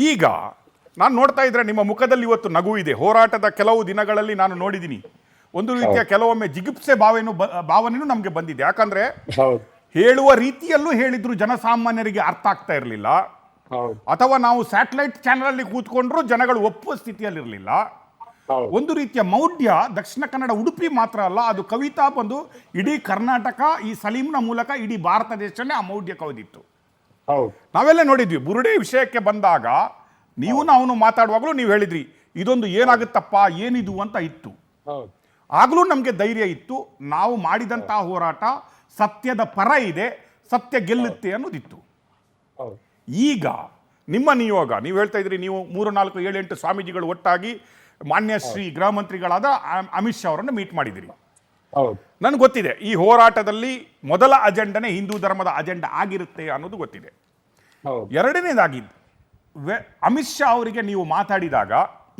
ಈಗ ನಾನು ನೋಡ್ತಾ ಇದ್ರೆ ನಿಮ್ಮ ಮುಖದಲ್ಲಿ ಇವತ್ತು ನಗು ಇದೆ. ಹೋರಾಟದ ಕೆಲವು ದಿನಗಳಲ್ಲಿ ನಾನು ನೋಡಿದ್ದೀನಿ ಒಂದು ರೀತಿಯ ಕೆಲವೊಮ್ಮೆ ಜಿಗುಪ್ಸೆ ಭಾವನೆಯೂ ನಮಗೆ ಬಂದಿದೆ. ಯಾಕಂದ್ರೆ ಹೇಳುವ ರೀತಿಯಲ್ಲೂ ಹೇಳಿದ್ರು ಜನಸಾಮಾನ್ಯರಿಗೆ ಅರ್ಥ ಆಗ್ತಾ ಇರಲಿಲ್ಲ, ಅಥವಾ ನಾವು ಸ್ಯಾಟಲೈಟ್ ಚಾನೆಲ್ ಅಲ್ಲಿ ಕೂತ್ಕೊಂಡ್ರು ಜನಗಳು ಒಪ್ಪುವ ಸ್ಥಿತಿಯಲ್ಲಿರಲಿಲ್ಲ. ಒಂದು ರೀತಿಯ ಮೌಢ್ಯ ದಕ್ಷಿಣ ಕನ್ನಡ ಉಡುಪಿ ಮಾತ್ರ ಅಲ್ಲ, ಅದು ಕವಿತಾ ಬಂದು ಇಡೀ ಕರ್ನಾಟಕ ಈ ಸಲೀಂನ ಮೂಲಕ ಇಡೀ ಭಾರತ ದೇಶನೇ ಆ ಮೌಢ್ಯ ಕವಿದಿತ್ತು. ನಾವೆಲ್ಲ ನೋಡಿದ್ವಿ. ಬುರುಡೆ ವಿಷಯಕ್ಕೆ ಬಂದಾಗ ನಾವು ಮಾತಾಡುವಾಗಲೂ ನೀವು ಹೇಳಿದ್ರಿ ಇದೊಂದು ಏನಾಗುತ್ತಪ್ಪ ಏನಿದು ಅಂತ ಇತ್ತು. ಆಗಲೂ ನಮಗೆ ಧೈರ್ಯ ಇತ್ತು, ನಾವು ಮಾಡಿದಂತಹ ಹೋರಾಟ ಸತ್ಯದ ಪರ ಇದೆ, ಸತ್ಯ ಗೆಲ್ಲುತ್ತೆ ಅನ್ನೋದಿತ್ತು. ಈಗ ನಿಮ್ಮ ನಿಯೋಗ, ನೀವು ಹೇಳ್ತಾ ಇದ್ರಿ ನೀವು 3, 4, 7, 8 ಸ್ವಾಮೀಜಿಗಳು ಒಟ್ಟಾಗಿ ಮಾನ್ಯ ಶ್ರೀ ಗೃಹ ಮಂತ್ರಿಗಳಾದ ಅಮಿತ್ ಶಾ ಅವರನ್ನು ಮೀಟ್ ಮಾಡಿದಿರಿ. ನನಗೆ ಗೊತ್ತಿದೆ ಈ ಹೋರಾಟದಲ್ಲಿ ಮೊದಲ ಅಜೆಂಡನೇ ಹಿಂದೂ ಧರ್ಮದ ಅಜೆಂಡಾ ಆಗಿರುತ್ತೆ ಅನ್ನೋದು ಗೊತ್ತಿದೆ. ಎರಡನೇದಾಗಿ ಅಮಿತ್ ಶಾ ಅವರಿಗೆ ನೀವು ಮಾತಾಡಿದಾಗ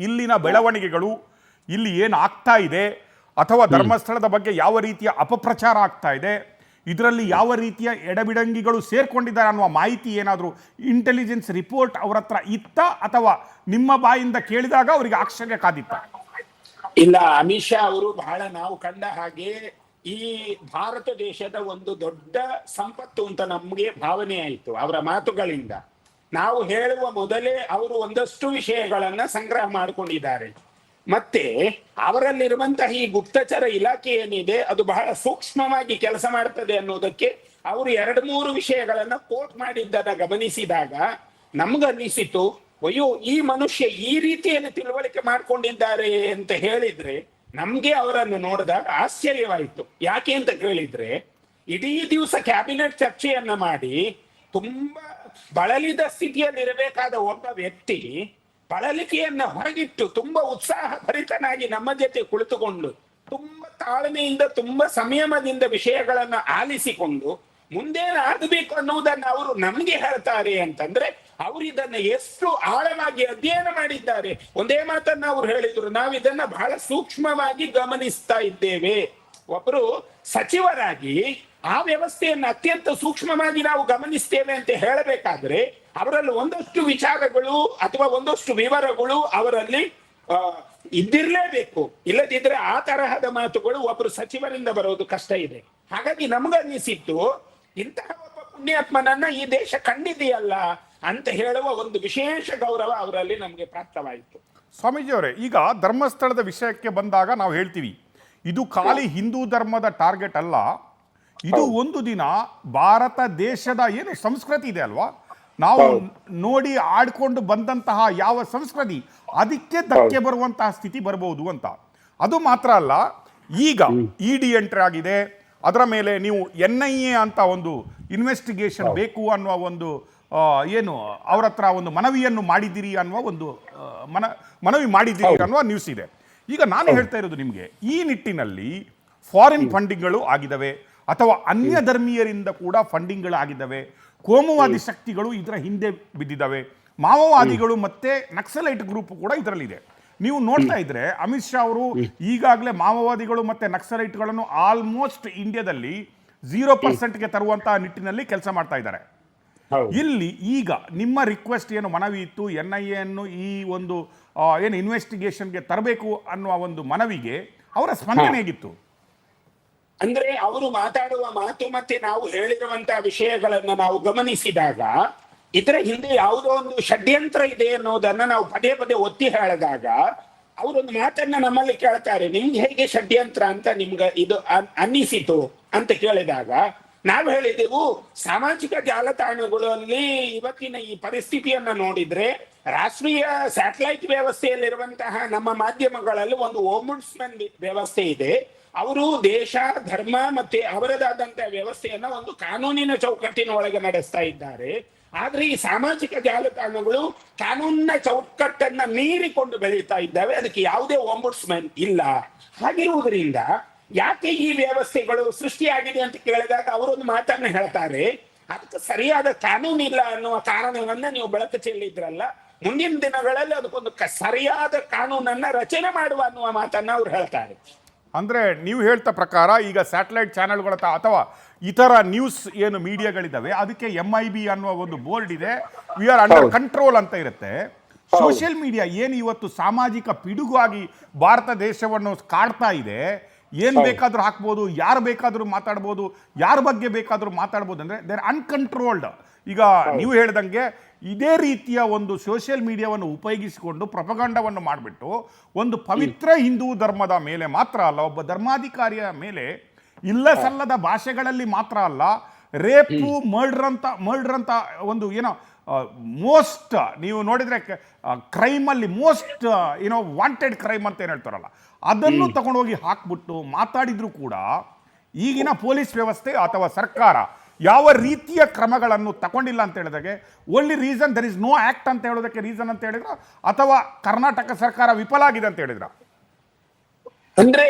ಇಲ್ಲಿನ ಬೆಳವಣಿಗೆಗಳು, ಇಲ್ಲಿ ಏನು ಆಗ್ತಾ ಇದೆ, ಅಥವಾ ಧರ್ಮಸ್ಥಳದ ಬಗ್ಗೆ ಯಾವ ರೀತಿಯ ಅಪಪ್ರಚಾರ ಆಗ್ತಾ ಇದೆ, ಇದರಲ್ಲಿ ಯಾವ ರೀತಿಯ ಎಡಬಿಡಂಗಿಗಳು ಸೇರ್ಕೊಂಡಿದ್ದಾರೆ ಅನ್ನುವ ಮಾಹಿತಿ ಏನಾದರೂ ಇಂಟೆಲಿಜೆನ್ಸ್ ರಿಪೋರ್ಟ್ ಅವರ ಹತ್ರ ಇತ್ತ, ಅಥವಾ ನಿಮ್ಮ ಬಾಯಿಂದ ಕೇಳಿದಾಗ ಅವರಿಗೆ ಆಶ್ಚರ್ಯ ಕಾದಿತ್ತ? ಇಲ್ಲ, ಅಮಿತ್ ಶಾ ಅವರು ಬಹಳ ನಾವು ಕಂಡ ಹಾಗೆ ಈ ಭಾರತ ದೇಶದ ಒಂದು ದೊಡ್ಡ ಸಂಪತ್ತು ಅಂತ ನಮ್ಗೆ ಭಾವನೆ ಆಯಿತು ಅವರ ಮಾತುಗಳಿಂದ. ನಾವು ಹೇಳುವ ಮೊದಲೇ ಅವರು ಒಂದಷ್ಟು ವಿಷಯಗಳನ್ನ ಸಂಗ್ರಹ ಮಾಡಿಕೊಂಡಿದ್ದಾರೆ. ಮತ್ತೆ ಅವರಲ್ಲಿರುವಂತಹ ಈ ಗುಪ್ತಚರ ಇಲಾಖೆ ಏನಿದೆ ಅದು ಬಹಳ ಸೂಕ್ಷ್ಮವಾಗಿ ಕೆಲಸ ಮಾಡ್ತದೆ ಅನ್ನೋದಕ್ಕೆ ಅವರು 2-3 ವಿಷಯಗಳನ್ನ ಕೋಟ್ ಮಾಡಿದ್ದನ್ನ ಗಮನಿಸಿದಾಗ ನಮ್ಗನ್ನಿಸಿತು, ಅಯ್ಯೋ ಈ ಮನುಷ್ಯ ಈ ರೀತಿಯಲ್ಲಿ ತಿಳುವಳಿಕೆ ಮಾಡ್ಕೊಂಡಿದ್ದಾರೆ ಅಂತ ಹೇಳಿದ್ರೆ ನಮ್ಗೆ ಅವರನ್ನು ನೋಡಿದಾಗ ಆಶ್ಚರ್ಯವಾಯಿತು. ಯಾಕೆ ಅಂತ ಕೇಳಿದ್ರೆ ಇಡೀ ದಿವಸ ಕ್ಯಾಬಿನೆಟ್ ಚರ್ಚೆಯನ್ನ ಮಾಡಿ ತುಂಬಾ ಬಳಲಿದ ಸ್ಥಿತಿಯಲ್ಲಿರಬೇಕಾದ ಒಬ್ಬ ವ್ಯಕ್ತಿ ಬಳಲಿಕೆಯನ್ನ ಹೊರಗಿಟ್ಟು ತುಂಬಾ ಉತ್ಸಾಹ ಭರಿತನಾಗಿ ನಮ್ಮ ಜೊತೆ ಕುಳಿತುಕೊಂಡು ತುಂಬಾ ತಾಳ್ಮೆಯಿಂದ ತುಂಬಾ ಸಂಯಮದಿಂದ ವಿಷಯಗಳನ್ನ ಆಲಿಸಿಕೊಂಡು ಮುಂದೇನು ಆಗಬೇಕು ಅನ್ನುವುದನ್ನ ಅವರು ನಮ್ಗೆ ಹೇಳ್ತಾರೆ ಅಂತಂದ್ರೆ ಅವರು ಇದನ್ನ ಎಷ್ಟು ಆಳವಾಗಿ ಅಧ್ಯಯನ ಮಾಡಿದ್ದಾರೆ. ಒಂದೇ ಮಾತನ್ನ ಅವ್ರು ಹೇಳಿದ್ರು, ನಾವು ಇದನ್ನ ಬಹಳ ಸೂಕ್ಷ್ಮವಾಗಿ ಗಮನಿಸ್ತಾ ಇದ್ದೇವೆ. ಒಬ್ಬರು ಸಚಿವರಾಗಿ ಆ ವ್ಯವಸ್ಥೆಯನ್ನು ಅತ್ಯಂತ ಸೂಕ್ಷ್ಮವಾಗಿ ನಾವು ಗಮನಿಸ್ತೇವೆ ಅಂತ ಹೇಳಬೇಕಾದ್ರೆ ಅವರಲ್ಲಿ ಒಂದಷ್ಟು ವಿಚಾರಗಳು ಅಥವಾ ಒಂದಷ್ಟು ವಿವರಗಳು ಅವರಲ್ಲಿ ಇದ್ದಿರ್ಲೇಬೇಕು. ಇಲ್ಲದಿದ್ರೆ ಆ ತರಹದ ಮಾತುಗಳು ಒಬ್ಬರು ಸಚಿವರಿಂದ ಬರೋದು ಕಷ್ಟ ಇದೆ. ಹಾಗಾಗಿ ನಮಗನ್ನಿಸಿತ್ತು, ಇಂತಹ ಒಬ್ಬ ಪುಣ್ಯಾತ್ಮನನ್ನ ಈ ದೇಶ ಕಂಡಿದೆಯಲ್ಲ ಅಂತ ಹೇಳುವ ಒಂದು ವಿಶೇಷ ಗೌರವ ಅವರಲ್ಲಿ ನಮಗೆ ಪ್ರಾಪ್ತವಾಯಿತು. ಸ್ವಾಮೀಜಿ ಅವರೇ, ಈಗ ಧರ್ಮಸ್ಥಳದ ವಿಷಯಕ್ಕೆ ಬಂದಾಗ ನಾವು ಹೇಳ್ತೀವಿ ಇದು ಖಾಲಿ ಹಿಂದೂ ಧರ್ಮದ ಟಾರ್ಗೆಟ್ ಅಲ್ಲ, ಇದು ಒಂದು ದಿನ ಭಾರತ ದೇಶದ ಏನು ಸಂಸ್ಕೃತಿ ಇದೆ ಅಲ್ವಾ, ನಾವು ನೋಡಿ ಆಡ್ಕೊಂಡು ಬಂದಂತಹ ಯಾವ ಸಂಸ್ಕೃತಿ ಅದಕ್ಕೆ ಧಕ್ಕೆ ಬರುವಂತಹ ಸ್ಥಿತಿ ಬರಬಹುದು ಅಂತ. ಅದು ಮಾತ್ರ ಅಲ್ಲ, ಈಗ ಇಡಿ ಎಂಟ್ರಿ ಆಗಿದೆ, ಅದರ ಮೇಲೆ ನೀವು NIA ಅಂತ ಒಂದು ಇನ್ವೆಸ್ಟಿಗೇಷನ್ ಬೇಕು ಅನ್ನುವ ಒಂದು ಏನು ಅವ್ರ ಹತ್ರ ಒಂದು ಮನವಿಯನ್ನು ಮಾಡಿದ್ದೀರಿ ಅನ್ನುವ ಒಂದು ಮನವಿ ಮಾಡಿದ್ದೀರಿ ಅನ್ನುವ ನ್ಯೂಸ್ ಇದೆ. ಈಗ ನಾನು ಹೇಳ್ತಾ ಇರೋದು ನಿಮಗೆ, ಈ ನಿಟ್ಟಿನಲ್ಲಿ ಫಾರಿನ್ ಫಂಡಿಂಗ್ಗಳು ಆಗಿದ್ದಾವೆ, ಅಥವಾ ಅನ್ಯ ಧರ್ಮೀಯರಿಂದ ಕೂಡ ಫಂಡಿಂಗ್ಗಳು ಆಗಿದ್ದಾವೆ, ಕೋಮುವಾದಿ ಶಕ್ತಿಗಳು ಇದರ ಹಿಂದೆ ಬಿದ್ದಿದ್ದಾವೆ, ಮಾವೋವಾದಿಗಳು ಮತ್ತೆ ನಕ್ಸಲೈಟ್ ಗ್ರೂಪ್ ಕೂಡ ಇದರಲ್ಲಿದೆ. ನೀವು ನೋಡ್ತಾ ಇದ್ರೆ ಅಮಿತ್ ಶಾ ಅವರು ಈಗಾಗಲೇ ಮಾವೋವಾದಿಗಳು ಮತ್ತೆ ನಕ್ಸಲೈಟ್ಗಳನ್ನು ಆಲ್ಮೋಸ್ಟ್ ಇಂಡಿಯಾದಲ್ಲಿ 0% ತರುವಂತಹ ನಿಟ್ಟಿನಲ್ಲಿ ಕೆಲಸ ಮಾಡ್ತಾ ಇದ್ದಾರೆ. ಇಲ್ಲಿ ಈಗ ನಿಮ್ಮ ರಿಕ್ವೆಸ್ಟ್ ಏನು ಮನವಿ ಇತ್ತು, NIA ಅನ್ನು ಈ ಒಂದು ಏನು ಇನ್ವೆಸ್ಟಿಗೇಷನ್ಗೆ ತರಬೇಕು ಅನ್ನುವ ಒಂದು ಮನವಿಗೆ ಅವರ ಸ್ಪಂದನೆ ಹೇಗಿತ್ತು? ಅಂದ್ರೆ ಅವರು ಮಾತಾಡುವ ಮಾತು ಮತ್ತೆ ನಾವು ಹೇಳಿರುವಂತಹ ವಿಷಯಗಳನ್ನ ನಾವು ಗಮನಿಸಿದಾಗ ಇದರ ಹಿಂದೆ ಯಾವುದೋ ಒಂದು ಷಡ್ಯಂತ್ರ ಇದೆ ಅನ್ನೋದನ್ನ ನಾವು ಪದೇ ಪದೇ ಒತ್ತಿ ಹೇಳಿದಾಗ ಅವರೊಂದು ಮಾತನ್ನ ನಮ್ಮಲ್ಲಿ ಕೇಳ್ತಾರೆ, ನಿಮ್ಗೆ ಹೇಗೆ ಷಡ್ಯಂತ್ರ ಅಂತ ನಿಮ್ಗೆ ಇದು ಅನ್ನಿಸಿತು ಅಂತ ಕೇಳಿದಾಗ ನಾವು ಹೇಳಿದೆವು, ಸಾಮಾಜಿಕ ಜಾಲತಾಣಗಳಲ್ಲಿ ಇವತ್ತಿನ ಈ ಪರಿಸ್ಥಿತಿಯನ್ನ ನೋಡಿದ್ರೆ ರಾಷ್ಟ್ರೀಯ ಸ್ಯಾಟಲೈಟ್ ವ್ಯವಸ್ಥೆಯಲ್ಲಿರುವಂತಹ ನಮ್ಮ ಮಾಧ್ಯಮಗಳಲ್ಲಿ ಒಂದು ಓಂಬುಡ್ಸ್ಮನ್ ವ್ಯವಸ್ಥೆ ಇದೆ. ಅವರು ದೇಶ, ಧರ್ಮ ಮತ್ತೆ ಅವರದಾದಂತಹ ವ್ಯವಸ್ಥೆಯನ್ನ ಒಂದು ಕಾನೂನಿನ ಚೌಕಟ್ಟಿನ ಒಳಗೆ ನಡೆಸ್ತಾ ಇದ್ದಾರೆ. ಆದ್ರೆ ಈ ಸಾಮಾಜಿಕ ಜಾಲತಾಣಗಳು ಕಾನೂನಿನ ಚೌಕಟ್ಟನ್ನ ಮೀರಿಕೊಂಡು ಬೆಳೀತಾ ಇದ್ದಾವೆ, ಅದಕ್ಕೆ ಯಾವುದೇ ಓಂಬುಡ್ಸ್ಮನ್ ಇಲ್ಲ. ಹಾಗಿರುವುದರಿಂದ ಯಾಕೆ ಈ ವ್ಯವಸ್ಥೆಗಳು ಸೃಷ್ಟಿಯಾಗಿದೆ ಅಂತ ಕೇಳಿದಾಗ ಅವರೊಂದು ಮಾತನ್ನ ಹೇಳ್ತಾರೆ, ಅದಕ್ಕೆ ಸರಿಯಾದ ಕಾನೂನು ಇಲ್ಲ ಅನ್ನುವ ಕಾರಣವನ್ನ ನೀವು ಬೆಳಕು ಚೆಲ್ಲಿದ್ರಲ್ಲ, ಮುಂದಿನ ದಿನಗಳಲ್ಲಿ ಅದಕ್ಕೊಂದು ಸರಿಯಾದ ಕಾನೂನನ್ನ ರಚನೆ ಮಾಡುವ ಅನ್ನುವ ಮಾತನ್ನ ಅವ್ರು ಹೇಳ್ತಾರೆ. ಅಂದರೆ ನೀವು ಹೇಳ್ತಾ ಪ್ರಕಾರ ಈಗ ಸ್ಯಾಟಲೈಟ್ ಚಾನೆಲ್ಗಳ ಅಥವಾ ಇತರ ನ್ಯೂಸ್ ಏನು ಮೀಡಿಯಾಗಳಿದ್ದಾವೆ ಅದಕ್ಕೆ MIB ಅನ್ನುವ ಒಂದು ಬೋರ್ಡ್ ಇದೆ, ವಿ ಆರ್ ಅಂಡರ್ ಕಂಟ್ರೋಲ್ ಅಂತ ಇರುತ್ತೆ. ಸೋಷಿಯಲ್ ಮೀಡಿಯಾ ಏನು ಇವತ್ತು ಸಾಮಾಜಿಕ ಪಿಡುಗಾಗಿ ಭಾರತ ದೇಶವನ್ನು ಕಾಡ್ತಾ ಇದೆ, ಏನ್ ಬೇಕಾದ್ರೂ ಹಾಕ್ಬೋದು, ಯಾರು ಬೇಕಾದ್ರೂ ಮಾತಾಡ್ಬೋದು, ಯಾರ ಬಗ್ಗೆ ಬೇಕಾದ್ರೂ ಮಾತಾಡ್ಬೋದು, ಅಂದ್ರೆ ದೇ ಆರ್ ಅನ್ಕಂಟ್ರೋಲ್ಡ್. ಈಗ ನೀವು ಹೇಳ್ದಂಗೆ ಇದೇ ರೀತಿಯ ಒಂದು ಸೋಷಿಯಲ್ ಮೀಡಿಯಾವನ್ನು ಉಪಯೋಗಿಸಿಕೊಂಡು ಪ್ರಪಗಂಡವನ್ನು ಮಾಡಿಬಿಟ್ಟು ಒಂದು ಪವಿತ್ರ ಹಿಂದೂ ಧರ್ಮದ ಮೇಲೆ ಮಾತ್ರ ಅಲ್ಲ, ಒಬ್ಬ ಧರ್ಮಾಧಿಕಾರಿಯ ಮೇಲೆ ಇಲ್ಲ ಸಲ್ಲದ ಭಾಷೆಗಳಲ್ಲಿ ಮಾತ್ರ ಅಲ್ಲ, ರೇಪು ಮರ್ಡರ್ ಅಂತ ಒಂದು ಏನೋ ಮೋಸ್ಟ್ ನೀವು ನೋಡಿದ್ರೆ ಕ್ರೈಮಲ್ಲಿ ಮೋಸ್ಟ್ ಏನೋ ವಾಂಟೆಡ್ ಕ್ರೈಮ್ ಅಂತ ಏನು ಹೇಳ್ತಾರಲ್ಲ, ಅದನ್ನು ತಗೊಂಡೋಗಿ ಹಾಕ್ಬಿಟ್ಟು ಮಾತಾಡಿದ್ರು ಕೂಡ ಈಗಿನ ಪೊಲೀಸ್ ವ್ಯವಸ್ಥೆ ಅಥವಾ ಸರ್ಕಾರ ಯಾವ ರೀತಿಯ ಕ್ರಮಗಳನ್ನು ತಗೊಂಡಿಲ್ಲ ಅಂತ ಹೇಳಿದಾಗೆ only reason there is no act ಅಂತ ಹೇಳೋದಕ್ಕೆ ರೀಸನ್ ಅಂತ ಹೇಳಿದ್ರ, ಅಥವಾ ಕರ್ನಾಟಕ ಸರ್ಕಾರ ವಿಫಲ ಆಗಿದೆ ಅಂತ ಹೇಳಿದ್ರ? ಅಂದ್ರೆ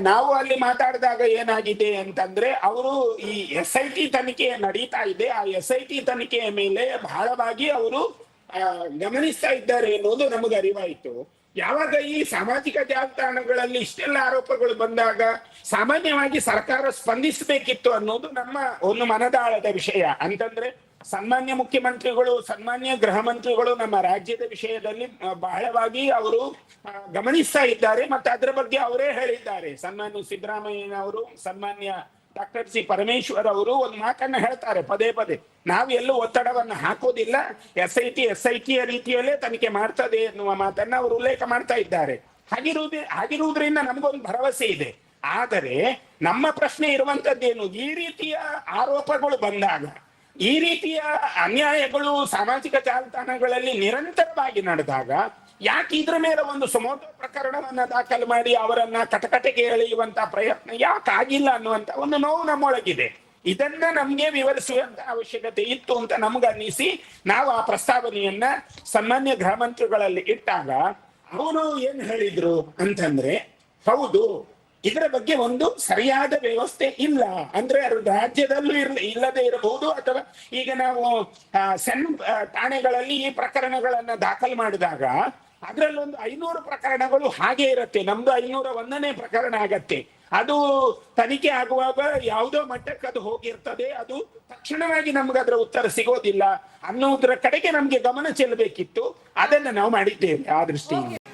ನಾವು ಅಲ್ಲಿ ಮಾತಾಡಿದಾಗ ಏನಾಗಿದೆ ಅಂತಂದ್ರೆ, ಅವರು ಈ SIT ತನಿಖೆ ನಡೀತಾ ಇದೆ, ಆ SIT ತನಿಖೆಯ ಮೇಲೆ ಬಹಳವಾಗಿ ಅವರು ಗಮನಿಸ್ತಾ ಇದ್ದಾರೆ ಎನ್ನುವುದು ನಮಗೆ ಅರಿವಾಯಿತು. ಯಾವಾಗ ಈ ಸಾಮಾಜಿಕ ಜಾಲತಾಣಗಳಲ್ಲಿ ಇಷ್ಟೆಲ್ಲ ಆರೋಪಗಳು ಬಂದಾಗ ಸಾಮಾನ್ಯವಾಗಿ ಸರ್ಕಾರ ಸ್ಪಂದಿಸಬೇಕಿತ್ತು ಅನ್ನೋದು ನಮ್ಮ ಒಂದು ಮನದಾಳದ ವಿಷಯ. ಅಂತಂದ್ರೆ ಸನ್ಮಾನ್ಯ ಮುಖ್ಯಮಂತ್ರಿಗಳು, ಸನ್ಮಾನ್ಯ ಗೃಹ ಮಂತ್ರಿಗಳು ನಮ್ಮ ರಾಜ್ಯದ ವಿಷಯದಲ್ಲಿ ಬಹಳವಾಗಿ ಅವರು ಗಮನಿಸ್ತಾ ಇದ್ದಾರೆ, ಮತ್ತೆ ಅದರ ಬಗ್ಗೆ ಅವರೇ ಹೇಳಿದ್ದಾರೆ. ಸನ್ಮಾನ್ಯ ಸಿದ್ದರಾಮಯ್ಯನವರು, ಸನ್ಮಾನ್ಯ ಡಾಕ್ಟರ್ ಸಿ ಪರಮೇಶ್ವರ್ ಅವರು ಒಂದು ಮಾತನ್ನ ಹೇಳ್ತಾರೆ ಪದೇ ಪದೇ, ನಾವು ಎಲ್ಲೂ ಒತ್ತಡವನ್ನು ಹಾಕೋದಿಲ್ಲ, SIT ರೀತಿಯಲ್ಲೇ ತನಿಖೆ ಮಾಡ್ತದೆ ಎನ್ನುವ ಮಾತನ್ನ ಅವರು ಉಲ್ಲೇಖ ಮಾಡ್ತಾ ಇದ್ದಾರೆ. ಹಾಗಿರುವುದರಿಂದ ನಮಗೊಂದು ಭರವಸೆ ಇದೆ. ಆದರೆ ನಮ್ಮ ಪ್ರಶ್ನೆ ಇರುವಂತದ್ದೇನು, ಈ ರೀತಿಯ ಆರೋಪಗಳು ಬಂದಾಗ, ಈ ರೀತಿಯ ಅನ್ಯಾಯಗಳು ಸಾಮಾಜಿಕ ಜಾಲತಾಣಗಳಲ್ಲಿ ನಿರಂತರವಾಗಿ ನಡೆದಾಗ ಯಾಕೆ ಇದ್ರ ಮೇಲೆ ಒಂದು ಸುಮೋಟೋ ಪ್ರಕರಣವನ್ನ ದಾಖಲು ಮಾಡಿ ಅವರನ್ನ ಕಟಕಟೆಗೆ ಎಳೆಯುವಂತ ಪ್ರಯತ್ನ ಯಾಕೆ ಆಗಿಲ್ಲ ಅನ್ನುವಂತ ಒಂದು ನೋವು ನಮ್ಮೊಳಗಿದೆ. ಇದನ್ನ ನಮ್ಗೆ ವಿವರಿಸುವಂತ ಅವಶ್ಯಕತೆ ಇತ್ತು ಅಂತ ನಮ್ಗೆ ಅನ್ನಿಸಿ ನಾವು ಆ ಪ್ರಸ್ತಾವನೆಯನ್ನ ಸನ್ಮಾನ್ಯ ಗೃಹ ಮಂತ್ರಿಗಳಲ್ಲಿ ಇಟ್ಟಾಗ ಅವರು ಏನ್ ಹೇಳಿದ್ರು ಅಂತಂದ್ರೆ, ಹೌದು ಇದರ ಬಗ್ಗೆ ಒಂದು ಸರಿಯಾದ ವ್ಯವಸ್ಥೆ ಇಲ್ಲ, ಅಂದ್ರೆ ರಾಜ್ಯದಲ್ಲೂ ಇಲ್ಲದೆ ಇರಬಹುದು, ಅಥವಾ ಈಗ ನಾವು ಸಣ್ಣ ಠಾಣೆಗಳಲ್ಲಿ ಈ ಪ್ರಕರಣಗಳನ್ನ ದಾಖಲು ಮಾಡಿದಾಗ ಅದರಲ್ಲಿ ಒಂದು 500 ಪ್ರಕರಣಗಳು ಹಾಗೆ ಇರುತ್ತೆ, ನಮ್ದು 501ನೇ ಪ್ರಕರಣ ಆಗತ್ತೆ. ಅದು ತನಿಖೆ ಆಗುವಾಗ ಯಾವುದೋ ಮಟ್ಟಕ್ಕೆ ಅದು ಹೋಗಿರ್ತದೆ, ಅದು ತಕ್ಷಣವಾಗಿ ನಮ್ಗೆ ಅದರ ಉತ್ತರ ಸಿಗೋದಿಲ್ಲ ಅನ್ನೋದ್ರ ಕಡೆಗೆ ನಮ್ಗೆ ಗಮನ ಚೆಲ್ಲಬೇಕಿತ್ತು. ಅದನ್ನ ನಾವು ಮಾಡಿದ್ದೇವೆ ಆ ದೃಷ್ಟಿಯಿಂದ.